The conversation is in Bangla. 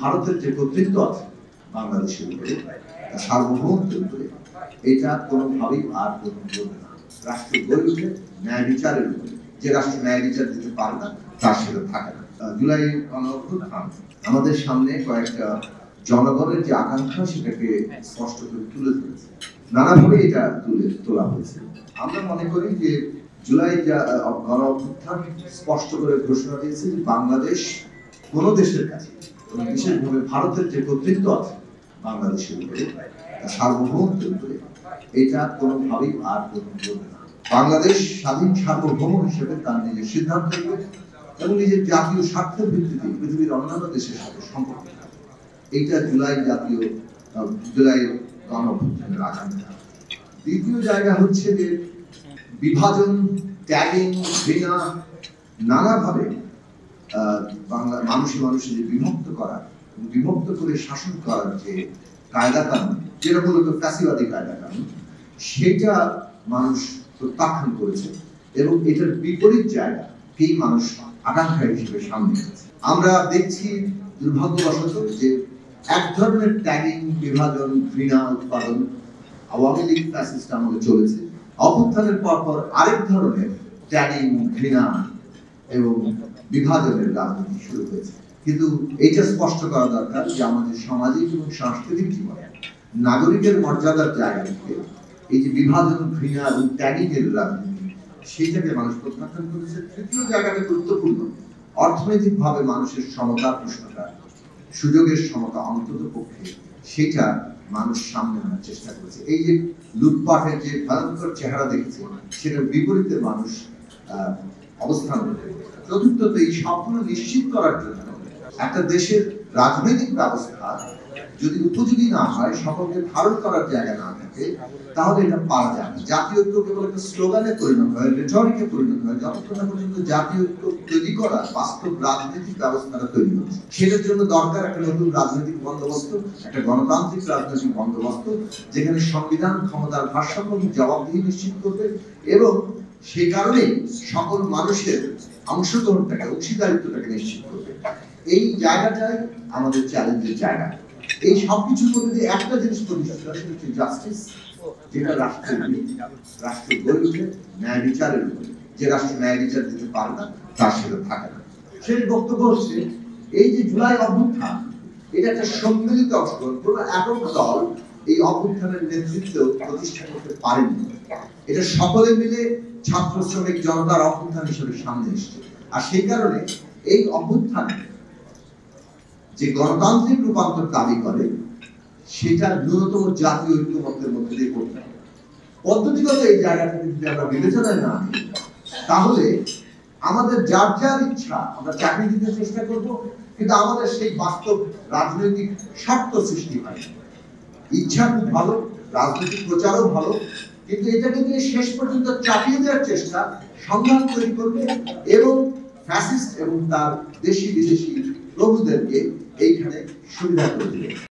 ভারতের যে কর্তৃত্ব আছে বাংলাদেশের উপরে, সার্বভৌমত্বের উপরে, এটা কোনোভাবেই আর গ্রহণ করবে না। রাষ্ট্র গড়ে উঠে ন্যায় বিচারের উপরে, যে রাষ্ট্র ন্যায় বিচার দিতে পারে না তার সেটা থাকে না। জুলাই গণঅভ্যুত্থান আমাদের সামনে কয়েকটা জনগণের যে আকাঙ্ক্ষা সেটাকে স্পষ্ট করে তুলে ধরেছে, নানাভাবে এটা তোলা হয়েছে। আমরা মনে করি যে জুলাই গণঅভ্যুত্থান স্পষ্ট করে ঘোষণা দিয়েছে যে বাংলাদেশ কোন দেশের কাছে, বিশেষভাবে ভারতের যে কর্তৃত্ব আছে বাংলাদেশের উপরে, সার্বভৌমত্বের উপরে, এটা কোনোভাবেই আর গ্রহণ করবে না। বাংলাদেশ স্বাধীন সার্বভৌম হিসেবে তার নিজের সিদ্ধান্ত নেবে এবং নিজের জাতীয় স্বার্থের ভিত্তিতে পৃথিবীর অন্যান্য দেশের সাথে সম্পর্ক থাকবে। এইটা জুলাই গণঅভ্যুত্থানের আকাঙ্ক্ষা। দ্বিতীয় জায়গা হচ্ছে যে বিভাজন, ট্যাগিং, ঘৃণা, নানাভাবে মানুষের যে বিভক্ত করা, বিভক্ত করে শাসন করার যে কায়দা কানুন, যেটা মূলত ফ্যাসিবাদী কায়দা কানুন, সেটা মানুষ প্রত্যাখ্যান করেছে এবং এটার বিপরীত জায়গাকেই মানুষ আকাঙ্ক্ষা হিসেবে সামনে এনেছে। আমরা দেখছি দুর্ভাগ্যবশত যে এক ধরনের ট্যাগিং, বিভাজন, ঘৃণা উৎপাদন আওয়ামী লীগ ফ্যাসিস্ট আমলে চলেছে। অভ্যুত্থানের পর আরেক ধরনের ট্যাগিং, ঘৃণা এবং বিভাজনের রাজনীতি শুরু হয়েছে। কিন্তু এটা স্পষ্ট করা দরকার যে আমাদের সামাজিক এবং সাংস্কৃতিক জীবনে নাগরিকের মর্যাদার জায়গা থেকে এই যে বিভাজন, ঘৃণা এবং ট্যাগিং এর রাজনীতি, সেইটাকে মানুষ প্রত্যাখ্যান করেছে। তৃতীয় জায়গাটা গুরুত্বপূর্ণ, অর্থনৈতিক ভাবে মানুষের সমতার প্রশ্নটা, সুযোগের সমতা অন্তত পক্ষে সেটা মানুষ সামনে আনার চেষ্টা করেছে। এই যে লুটপাটের যে ভয়ঙ্কর চেহারা দেখেছে সেটার বিপরীতে মানুষ অবস্থান করবে। চতুর্থত, এই সবগুলো নিশ্চিত করার জন্য একটা দেশের রাজনৈতিক ব্যবস্থা যদি উপযোগী না হয়, সকলকে ধারণ করার জায়গা না থাকে, তাহলে এটা পারা যায় না। জাতীয় ঐক্য কেবল একটা স্লোগানে পরিণত হয়, রেটরিকে পরিণত হয়, যতক্ষণ না পর্যন্ত জাতীয় ঐক্য তৈরি করা বাস্তব রাজনৈতিক ব্যবস্থাটা তৈরি হচ্ছে। সেটার জন্য দরকার একটা নতুন রাজনৈতিক বন্দোবস্ত, একটা গণতান্ত্রিক রাজনৈতিক বন্দোবস্ত, যেখানে সংবিধান ক্ষমতার ভারসাম্য জবাবদিহি নিশ্চিত করবে এবং সেই কারণে সকল মানুষের অংশগ্রহণটাকে, অংশীদারিত্বটাকে নিশ্চিত করবে। এই জায়গাটাই আমাদের চ্যালেঞ্জের জায়গা। এই সবকিছুর মধ্যে দিয়ে একটা জিনিস প্রতিষ্ঠিত হয়, সেটা হচ্ছে জাস্টিস, যেটা রাষ্ট্র গড়ে উঠে ন্যায় বিচারের উপরে, যে রাষ্ট্র ন্যায় বিচার দিতে পারে না তার সেটা থাকে না। শেষ বক্তব্য হচ্ছে এই যে জুলাই অভ্যুত্থান, এটা একটা সম্মিলিত অংশগ্রহণ, কোন একক দল এই অভ্যুত্থানের নেতৃত্ব প্রতিষ্ঠা করতে পারেনি। এটা সকলে মিলে ছাত্র, শ্রমিক, জনতার অভ্যুত্থান হিসেবে সামনে এসেছে। আর সেই কারণে এই অভ্যুত্থান যে গণতান্ত্রিক রূপান্তর দাবি করে, সেটা ন্যূনতম জাতীয় ঐক্যমত্যের মধ্যে দিয়ে করতে হবে। পদ্ধতিগত এই জায়গাটাকে যদি আমরা বিবেচনায় না নিই, তাহলে আমাদের যার যার ইচ্ছা আমরা চাকরি দিতে চেষ্টা করব, কিন্তু আমাদের সেই বাস্তব রাজনৈতিক স্বার্থ সৃষ্টি হয়। ইচ্ছা খুব ভালো, রাজনৈতিক প্রচারও ভালো, কিন্তু এটাকে নিয়ে শেষ পর্যন্ত চাপিয়ে দেওয়ার চেষ্টা সংঘাত তৈরি করবে এবং ফ্যাসিস্ট এবং তার দেশি বিদেশি প্রভুদেরকে এইখানে সুবিধা করে দেবে।